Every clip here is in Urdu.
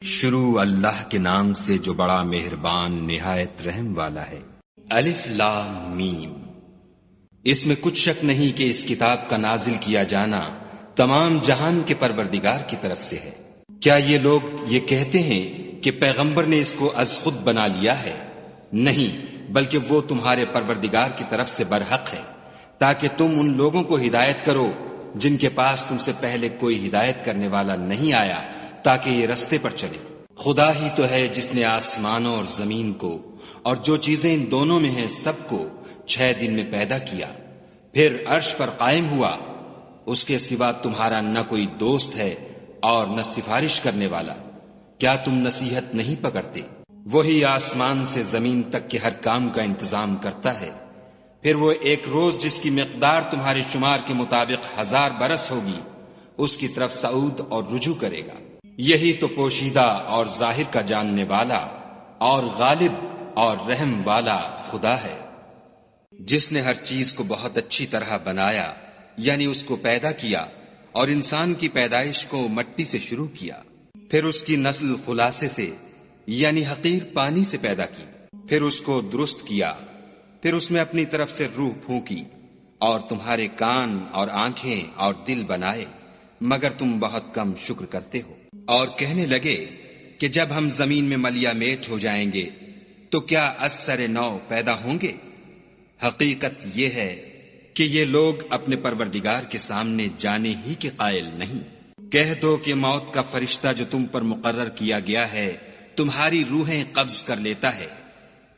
شروع اللہ کے نام سے جو بڑا مہربان نہایت رحم والا ہے۔ الف لام میم۔ اس میں کچھ شک نہیں کہ اس کتاب کا نازل کیا جانا تمام جہان کے پروردگار کی طرف سے ہے۔ کیا یہ لوگ یہ کہتے ہیں کہ پیغمبر نے اس کو از خود بنا لیا ہے؟ نہیں، بلکہ وہ تمہارے پروردگار کی طرف سے برحق ہے، تاکہ تم ان لوگوں کو ہدایت کرو جن کے پاس تم سے پہلے کوئی ہدایت کرنے والا نہیں آیا، تاکہ یہ رستے پر چلے۔ خدا ہی تو ہے جس نے آسمانوں اور زمین کو اور جو چیزیں ان دونوں میں ہیں سب کو 6 دن میں پیدا کیا، پھر عرش پر قائم ہوا۔ اس کے سوا تمہارا نہ کوئی دوست ہے اور نہ سفارش کرنے والا۔ کیا تم نصیحت نہیں پکڑتے؟ وہی آسمان سے زمین تک کے ہر کام کا انتظام کرتا ہے، پھر وہ ایک روز جس کی مقدار تمہارے شمار کے مطابق 1000 برس ہوگی، اس کی طرف صعود اور رجوع کرے گا۔ یہی تو پوشیدہ اور ظاہر کا جاننے والا اور غالب اور رحم والا خدا ہے، جس نے ہر چیز کو بہت اچھی طرح بنایا، یعنی اس کو پیدا کیا، اور انسان کی پیدائش کو مٹی سے شروع کیا، پھر اس کی نسل خلاصے سے یعنی حقیر پانی سے پیدا کی، پھر اس کو درست کیا، پھر اس میں اپنی طرف سے روح پھونکی، اور تمہارے کان اور آنکھیں اور دل بنائے، مگر تم بہت کم شکر کرتے ہو۔ اور کہنے لگے کہ جب ہم زمین میں ملیا میٹ ہو جائیں گے تو کیا از سر نو پیدا ہوں گے؟ حقیقت یہ ہے کہ یہ لوگ اپنے پروردگار کے سامنے جانے ہی کے قائل نہیں۔ کہہ دو کہ موت کا فرشتہ جو تم پر مقرر کیا گیا ہے تمہاری روحیں قبض کر لیتا ہے،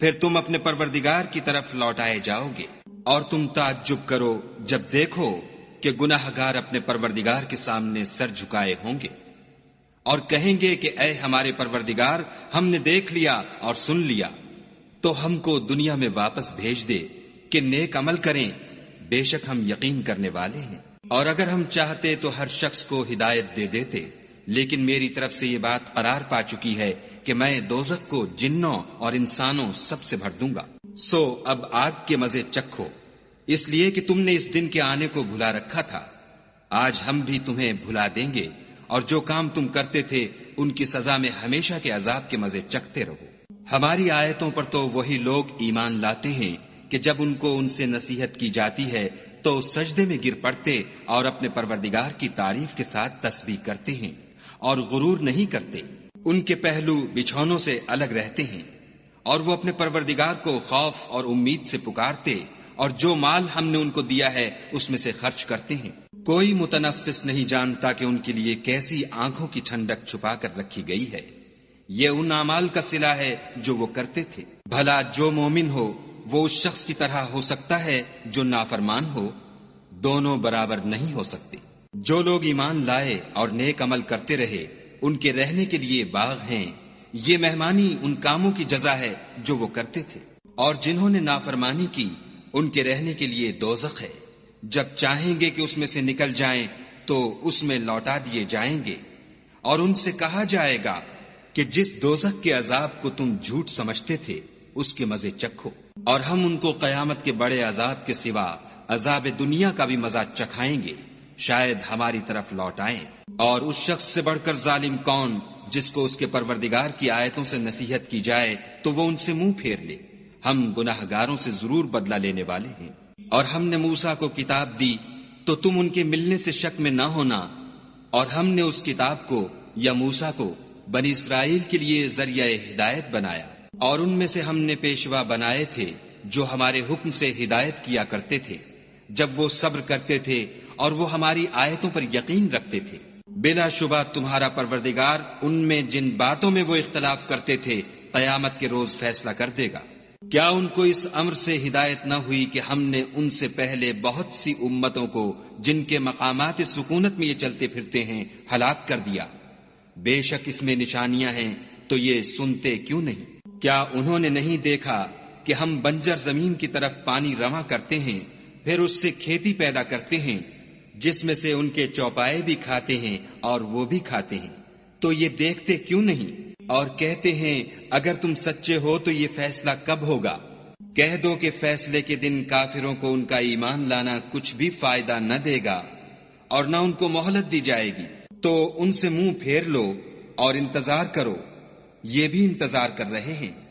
پھر تم اپنے پروردگار کی طرف لوٹائے جاؤ گے، اور تم تعجب کرو جب دیکھو کہ گناہگار اپنے پروردگار کے سامنے سر جھکائے ہوں گے، اور کہیں گے کہ اے ہمارے پروردگار، ہم نے دیکھ لیا اور سن لیا، تو ہم کو دنیا میں واپس بھیج دے کہ نیک عمل کریں، بے شک ہم یقین کرنے والے ہیں۔ اور اگر ہم چاہتے تو ہر شخص کو ہدایت دے دیتے، لیکن میری طرف سے یہ بات قرار پا چکی ہے کہ میں دوزخ کو جنوں اور انسانوں سب سے بھر دوں گا۔ سو اب آگ کے مزے چکھو، اس لیے کہ تم نے اس دن کے آنے کو بھلا رکھا تھا۔ آج ہم بھی تمہیں بھلا دیں گے، اور جو کام تم کرتے تھے ان کی سزا میں ہمیشہ کے عذاب کے مزے چکھتے رہو۔ ہماری آیتوں پر تو وہی لوگ ایمان لاتے ہیں کہ جب ان کو ان سے نصیحت کی جاتی ہے تو سجدے میں گر پڑتے اور اپنے پروردگار کی تعریف کے ساتھ تسبیح کرتے ہیں اور غرور نہیں کرتے۔ ان کے پہلو بچھونوں سے الگ رہتے ہیں، اور وہ اپنے پروردگار کو خوف اور امید سے پکارتے، اور جو مال ہم نے ان کو دیا ہے اس میں سے خرچ کرتے ہیں۔ کوئی متنفس نہیں جانتا کہ ان کے لیے کیسی آنکھوں کی ٹھنڈک چھپا کر رکھی گئی ہے۔ یہ ان اعمال کا صلہ ہے جو وہ کرتے تھے۔ بھلا جو مومن ہو وہ اس شخص کی طرح ہو سکتا ہے جو نافرمان ہو؟ دونوں برابر نہیں ہو سکتے۔ جو لوگ ایمان لائے اور نیک عمل کرتے رہے ان کے رہنے کے لیے باغ ہیں، یہ مہمانی ان کاموں کی جزا ہے جو وہ کرتے تھے۔ اور جنہوں نے نافرمانی کی ان کے رہنے کے لیے دوزخ ہے، جب چاہیں گے کہ اس میں سے نکل جائیں تو اس میں لوٹا دیے جائیں گے، اور ان سے کہا جائے گا کہ جس دوزخ کے عذاب کو تم جھوٹ سمجھتے تھے اس کے مزے چکھو، اور ہم ان کو قیامت کے بڑے عذاب کے سوا عذاب دنیا کا بھی مزہ چکھائیں گے، شاید ہماری طرف لوٹائیں۔ اور اس شخص سے بڑھ کر ظالم کون جس کو اس کے پروردگار کی آیتوں سے نصیحت کی جائے تو وہ ان سے منہ پھیر لے۔ ہم گناہگاروں سے ضرور بدلہ لینے والے ہیں۔ اور ہم نے موسیٰ کو کتاب دی تو تم ان کے ملنے سے شک میں نہ ہونا، اور ہم نے اس کتاب کو یا موسیٰ کو بنی اسرائیل کے لیے ذریعہ ہدایت بنایا، اور ان میں سے ہم نے پیشوا بنائے تھے جو ہمارے حکم سے ہدایت کیا کرتے تھے جب وہ صبر کرتے تھے اور وہ ہماری آیتوں پر یقین رکھتے تھے۔ بلا شبہ تمہارا پروردگار ان میں جن باتوں میں وہ اختلاف کرتے تھے قیامت کے روز فیصلہ کر دے گا۔ کیا ان کو اس امر سے ہدایت نہ ہوئی کہ ہم نے ان سے پہلے بہت سی امتوں کو جن کے مقامات سکونت میں یہ چلتے پھرتے ہیں ہلاک کر دیا؟ بے شک اس میں نشانیاں ہیں، تو یہ سنتے کیوں نہیں؟ کیا انہوں نے نہیں دیکھا کہ ہم بنجر زمین کی طرف پانی رواں کرتے ہیں، پھر اس سے کھیتی پیدا کرتے ہیں جس میں سے ان کے چوپائے بھی کھاتے ہیں اور وہ بھی کھاتے ہیں، تو یہ دیکھتے کیوں نہیں؟ اور کہتے ہیں اگر تم سچے ہو تو یہ فیصلہ کب ہوگا؟ کہہ دو کہ فیصلے کے دن کافروں کو ان کا ایمان لانا کچھ بھی فائدہ نہ دے گا، اور نہ ان کو مہلت دی جائے گی۔ تو ان سے منہ پھیر لو اور انتظار کرو، یہ بھی انتظار کر رہے ہیں۔